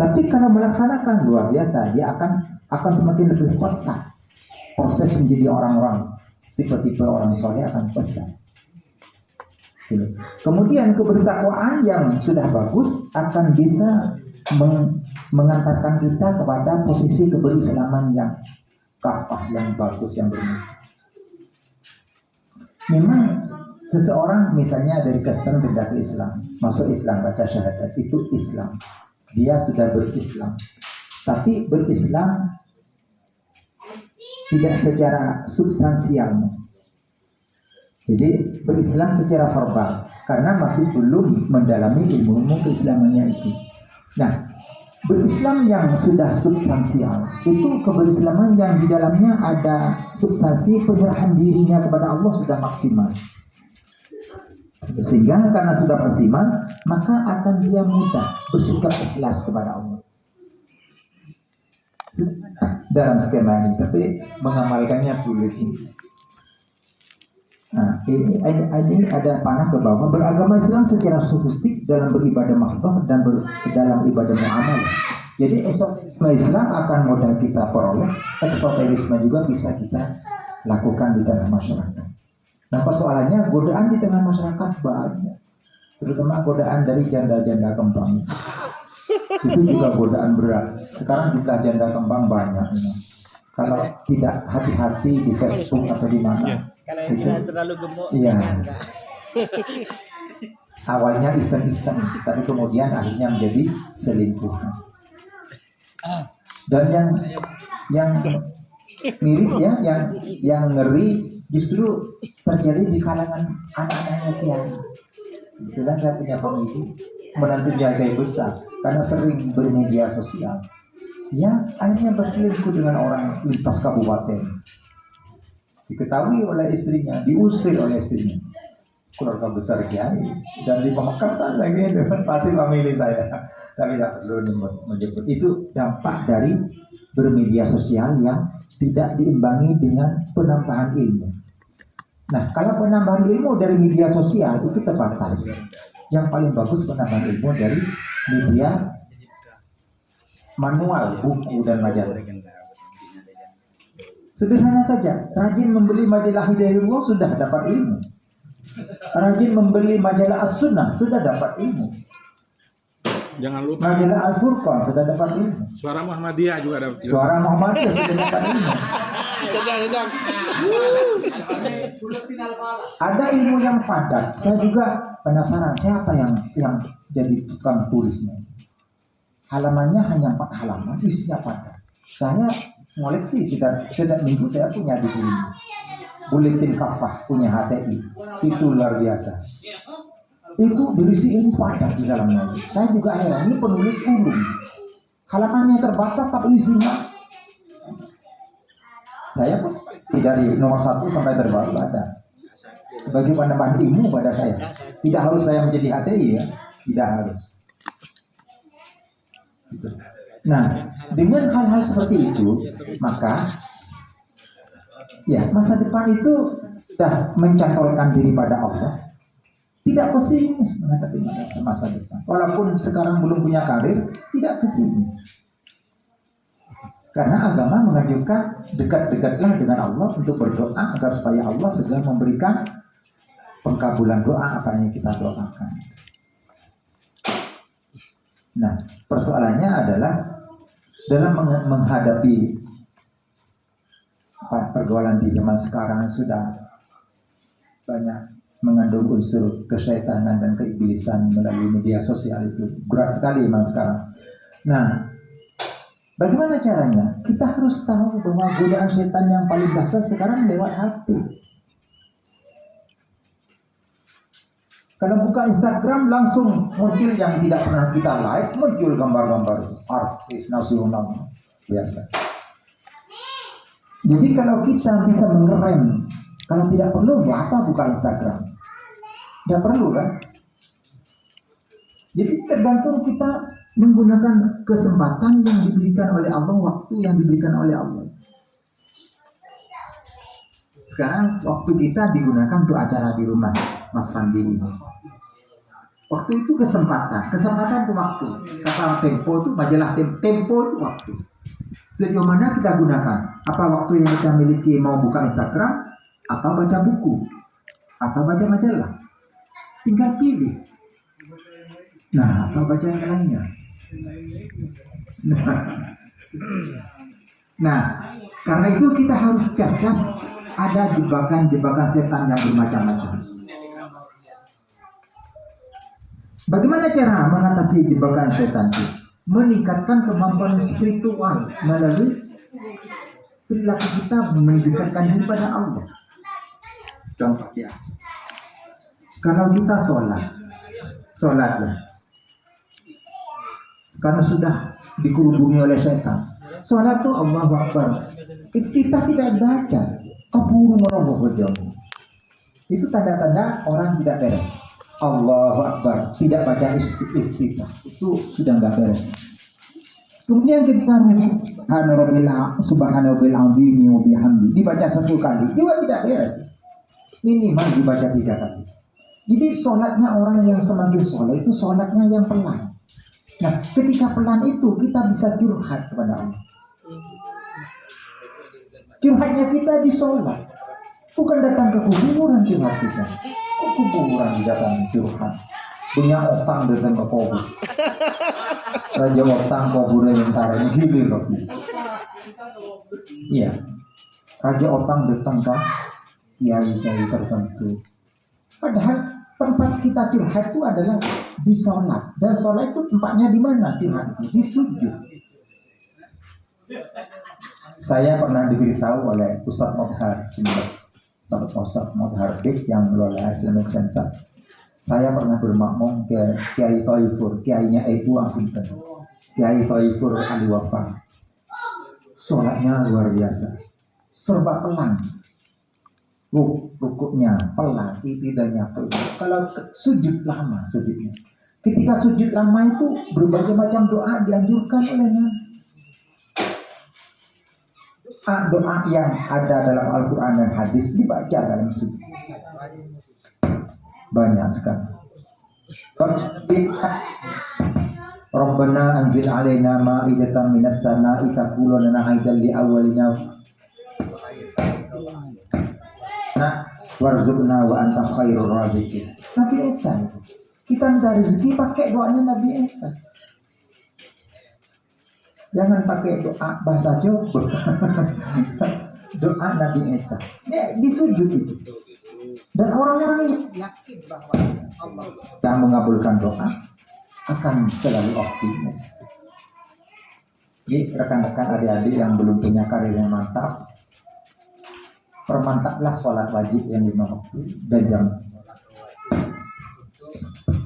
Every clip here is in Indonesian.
Tapi kalau melaksanakan luar biasa, dia akan semakin lebih pesat. Proses menjadi orang-orang tipe-tipe orang soleh akan pesat. Kemudian kebertakwaan yang sudah bagus akan bisa mengantarkan kita kepada posisi keberislaman yang kafah, yang bagus, yang benar. Memang seseorang misalnya dari Kristen pindah ke Islam, masuk Islam, baca syahadat, itu Islam. Dia sudah berislam. Tapi berislam tidak secara substansial, Mas. Jadi berislam secara verbal, karena masih belum mendalami ilmu keislamannya itu. Nah, berislam yang sudah substansial itu keberislaman yang di dalamnya ada substansi penyerahan dirinya kepada Allah sudah maksimal. Sehingga karena sudah maksimal, maka akan dia mudah bersikap ikhlas kepada Allah. Dalam skema ini, tapi mengamalkannya sulit ini. Nah, ini ada panah ke bawah. Beragama Islam secara sofistik dalam beribadah mahdoh dan dalam ibadah muamalah. Jadi esoterisme Islam akan mudah kita peroleh, eksoterisme juga bisa kita lakukan di tengah masyarakat. Nah, persoalannya godaan di tengah masyarakat banyak, terutama godaan dari janda-janda kembang. Itu juga godaan berat. Sekarang jumlah janda kembang banyak. Kalau tidak hati-hati di Facebook atau di mana. Kalau yang tidak terlalu gemuk, iya. enggak. Awalnya iseng-iseng, tapi kemudian akhirnya menjadi selingkuhan. Dan yang miris ya, yang ngeri justru terjadi di kalangan anak-anaknya kiai. Kebetulan saya punya famili menantu jaga besar karena sering bermedia sosial. Ya, akhirnya berselingkuh dengan orang lintas kabupaten. Diketahui oleh istrinya, diusir oleh istrinya. Keluarga besar kiai dan di Pamekasan lagi itu pasti famili saya. Tapi tidak perlu menyebut. Itu dampak dari bermedia sosial yang tidak diimbangi dengan penambahan ilmu. Nah, kalau penambahan ilmu dari media sosial itu terbatas. Yang paling bagus penambahan ilmu dari media manual, buku dan majalah. Sederhana saja, rajin membeli majalah Hidayatullah sudah dapat ilmu. Rajin membeli majalah As-Sunnah sudah dapat ilmu. Jangan lupa majalah Al-Furqan sudah dapat ilmu. Suara Muhammadiyah juga ada. Suara Muhammadiyah sudah dapat ilmu. Ada ilmu yang padat. Saya juga penasaran siapa yang jadi tukang tulisnya. Halamannya hanya 4 halaman, isinya padat. Saya ngoleksi setiap minggu saya punya di sini. Buletin Kafah punya HTI. Itu luar biasa. Itu berisi ilmu padat di dalamnya. Saya juga heran, ini penulis ulum. Halamannya terbatas tapi isinya. Saya pun dari nomor 1 sampai terbaru ada. Sebagai penambahan ilmu pada saya. Tidak harus saya menjadi HTI ya. Tidak harus. Nah, dengan hal-hal seperti itu, maka ya masa depan itu sudah mencantolkan diri pada Allah. Tidak pesimis menghadapi masa depan. Walaupun sekarang belum punya karir, tidak pesimis. Karena agama mengajukan dekat-dekatlah dengan Allah untuk berdoa agar supaya Allah segera memberikan pengkabulan doa apa yang kita doakan. Nah, persoalannya adalah dalam menghadapi pergaulan di zaman sekarang sudah banyak mengandung unsur kesyaitan dan keiblisan melalui media sosial itu berat sekali memang sekarang. Nah, bagaimana caranya? Kita harus tahu bahwa godaan setan yang paling dahsyat sekarang lewat hati. Kalau buka Instagram langsung muncul yang tidak pernah kita like, muncul gambar-gambar artis nasional biasa. Jadi kalau kita bisa mengerem, kalau tidak perlu, apa buka Instagram? Tidak perlu kan? Jadi tergantung kita menggunakan kesempatan yang diberikan oleh Allah, waktu yang diberikan oleh Allah. Sekarang waktu kita digunakan untuk acara di rumah Mas Fandi ini. Waktu itu kesempatan itu waktu. Kata Tempo itu majalah Tempo itu waktu. Sejauh mana kita gunakan? Apa waktu yang kita miliki mau buka Instagram, atau baca buku, atau baca majalah? Tinggal pilih. Nah, atau baca yang lainnya. Nah, karena itu kita harus cerdas. Ada jebakan-jebakan setan yang bermacam-macam. Bagaimana cara mengatasi jebakan setan itu? Meningkatkan kemampuan spiritual melalui perilaku kita mendekatkan diri pada Allah. Contohnya, kalau kita sholat ya, karena sudah dikerubungi oleh setan. Sholat itu Allahu Akbar. Kita tidak baca. Kabur meroboh berjauh. Itu tanda-tanda orang tidak beres. Allahu Akbar, tidak baca iftitah, itu sudah nggak beres. Kemudian kita subhanallah wa bihamdi dibaca 1 kali, juga tidak beres. Minimal dibaca 3 kali. Jadi sholatnya orang yang semakin sholat itu sholatnya yang pelan. Nah, ketika pelan itu kita bisa curhat kepada Allah. Curhatnya kita di sholat, bukan datang ke kuburan curhat kita. Kok kuburan datang curhat? Punya otang datang ke kubur. Raja otang kuburnya yang taranya gini loh. Iya, raja otang datang ke kiai-kiai tertentu. Padahal tempat kita curhat itu adalah di sholat. Dan sholat itu tempatnya di mana curhat itu? Di sujud. Saya pernah diberitahu oleh Ustadz Modhar Ustadz Modhar Bek yang mengelola Islamic Center. Saya pernah bermakmum ke Kiai Thaifur, kiainya Ibu Apunten, Kiai Thaifur Ali Wafa. Sholatnya luar biasa, serba pelan. Rukuknya pelan, itidalnya pelan. Kalau sujud lama sujudnya. Ketika sujud lama itu berbagai macam doa dianjurkan oleh Nabi. Doa yang ada dalam Al-Quran dan hadis dibaca dalam sujud. Banyak sekali. Rabbana anzil alaina ma'idatan minas sama'i takunu lana 'aidan li awwalina warzuqna wa anta khairur raziqin. Nabi Isa. Kita minta rezeki pakai doanya Nabi Isa. Jangan pakai doa bahasa Jawa. Doa Nabi Isa. Ya, di sujud itu. Dan orang-orang yakin bahwa Allah yang mengabulkan doa akan selalu optimis. Jadi rekan-rekan adik-adik yang belum punya karir yang mantap, permantaplah sholat wajib yang 5 waktu dan jam.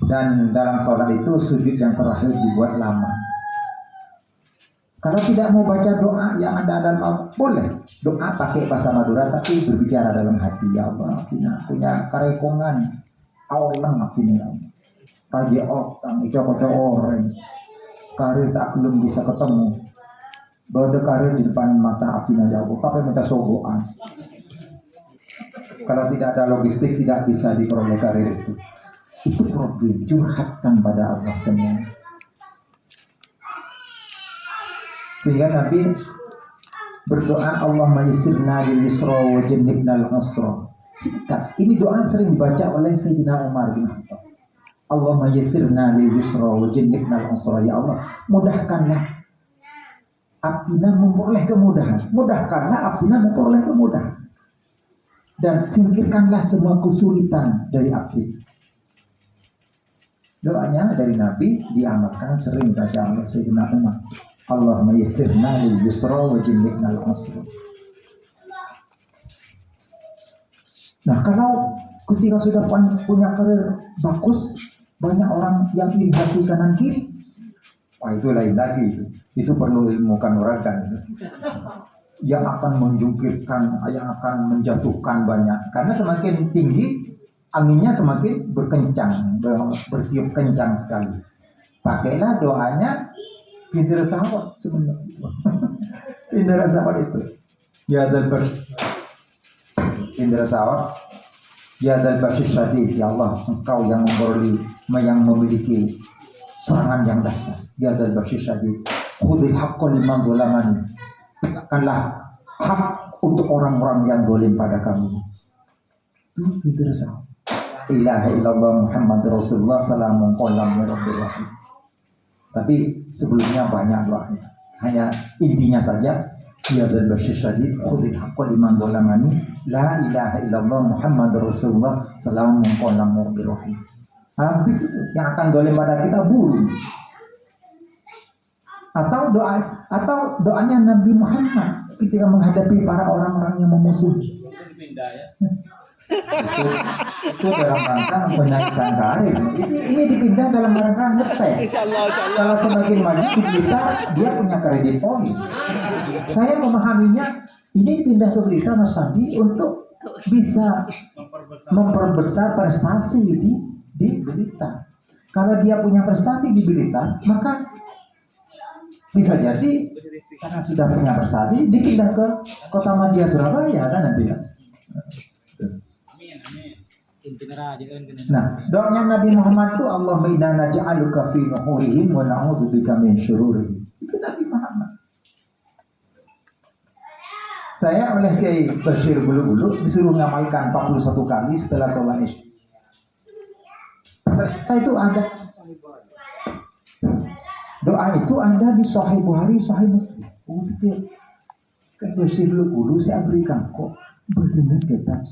Dan dalam sholat itu sujud yang terakhir dibuat lama. Kalau tidak mau baca doa yang ada dalam boleh doa pakai bahasa Madura tapi berbicara dalam hati. Ya Allah, kita punya karekongan awalang ini ya. Raja orang ijo-ijo orang karir tak belum bisa ketemu. Baru karir di depan mata akhirnya jauh tapi minta sogoan. Kalau tidak ada logistik tidak bisa diperoleh karir itu. Itu problem, curhatkan pada Allah semua. Sehingga Nabi berdoa Allahumma yassirna lil yusra wa jannibna al usra. Singkat, ini doa sering dibaca oleh Sayyidina Umar bin Khattab. Allahumma yassirna lil yusra wa jannibna al usra. Ya Allah, mudahkanlah abdina memperoleh kemudahan. Mudahkanlah abdina memperoleh kemudahan. Dan singkirkanlah semua kesulitan dari abdi. Doanya dari Nabi diamalkan sering baca oleh Sayyidina Umar. Allahumma yassirna lil yusra wa jannibna al usra. Nah, kalau ketika sudah punya karir bagus, banyak orang yang iri hati kanan kiri. Wah, itu lain lagi. Itu perlu ilmu kanuragan. Yang akan menjungkirkan, yang akan menjatuhkan banyak. Karena semakin tinggi, anginnya semakin berkencang, bertiup kencang sekali. Pakailah doanya pindah sawat sebenarnya. Pindah sawat itu. Ya dan pindah sawat Ya dan basyir syadid, ya Allah, Engkau yang memiliki serangan yang dahsyat. Ya dan basyir syadid, khudil haqqo liman zalamani. Tegakkanlah hak untuk orang-orang yang zalim pada kami. Itu terus. Ilaha illallah Muhammad Rasulullah salamun qawlan min rabbir rahim. Tapi sebelumnya banyak doanya. Hanya intinya saja, ya dan basyir syadid, khudil haqqo liman zalamani, la ilaha illallah Muhammad Rasulullah salamun qawlan min rabbir rahim. Habis itu yang akan zalim pada kita bunuh. Atau doanya Nabi Muhammad ketika menghadapi para orang-orang yang memusuhi. Itu dalam rangka menaikkan karir. Ini dipindah dalam rangka ngetes. Kalau semakin maju di Blitar, dia punya kredit poin. Saya memahaminya ini pindah ke Blitar Mas Fandi untuk bisa memperbesar prestasi di Blitar. Kalau dia punya prestasi di Blitar, maka bisa jadi karena sudah punya prestasi dipindah ke Kota Madya Surabaya kan nanti ya. Nah, doanya Nabi Muhammad itu Allahumma inna naj'aluka fi nuhurihim wa na'udzubika min syururihim. Itu Nabi Muhammad. Saya oleh Kiai Bashir Bulu-Bulu disuruh ngamalkan 41 kali setelah sholat Isya. Itu ada doa itu ada di Sahih Bukhari, Sahih Muslim. Kiai Bashir Bulu-Bulu saya berikan kok berdengar kitab